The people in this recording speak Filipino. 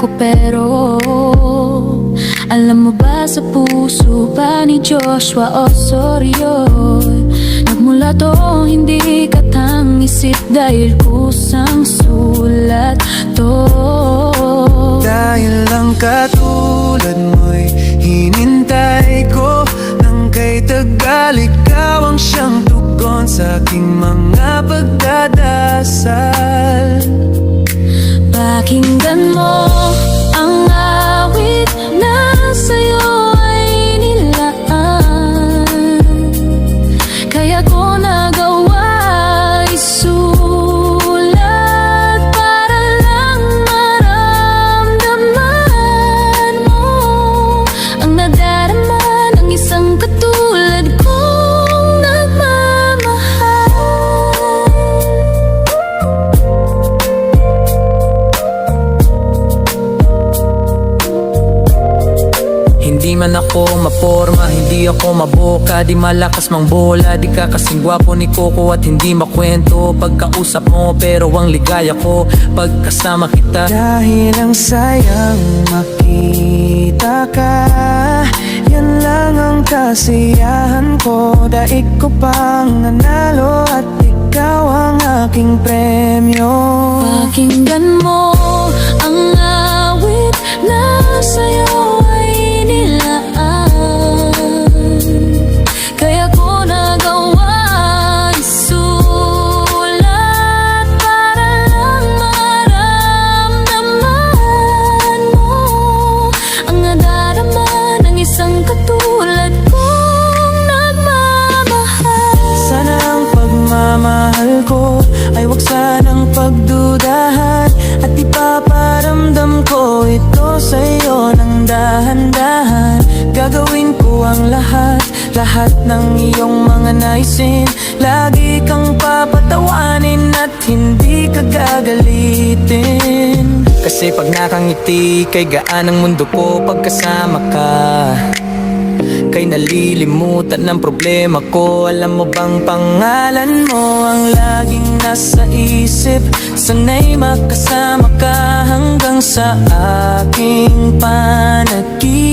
ko pero alam mo ba sa puso ba ni Joshua Osorio, nagmula to hindi katang isip dahil kusang sulat to. Dahil lang katulad mo'y hinintay ko, nang kay tagal ikaw ang siyang tugon sa aking mga pagdadasal. Pakinggan mo ang awit na sa'yo ay nilaan, kaya ko nagawa isulat para lang maramdaman mo ang nadarama ng isang katulad kong nagmamahal. Hindi man ako maporma, hindi ako maboka, di malakas mang bola, di ka kasing gwapo ni Coco at hindi makwento pagkausap mo, pero ang ligaya ko pagkasama kita. Dahil ang sayang makita ka, yan lang ang kasiyahan ko. Daig ko pang nanalo at ikaw ang aking premyo. Pakinggan mo ang awit na sa'yo ay nilaan, kaya ko nagawa isulat para lang maramdaman mo ang nadarama ng isang katulad kong nagmamahal. Sana ang pagmamahal ko ay wag sanang pagdudahan, at ipaparamdam ko ito sa'yo ng dahan-dahan. Gagawin ko ang lahat ng iyong mga naisin. Lagi kang papatawanin at hindi ka gagalitin. Kasi pag nakangiti kay gaan ang mundo ko pagkasama ka. Kay nalilimutan ng problema ko. Alam mo bang pangalan mo ang laging nasa isip? Sana'y makasama ka hanggang sa aking panaginip.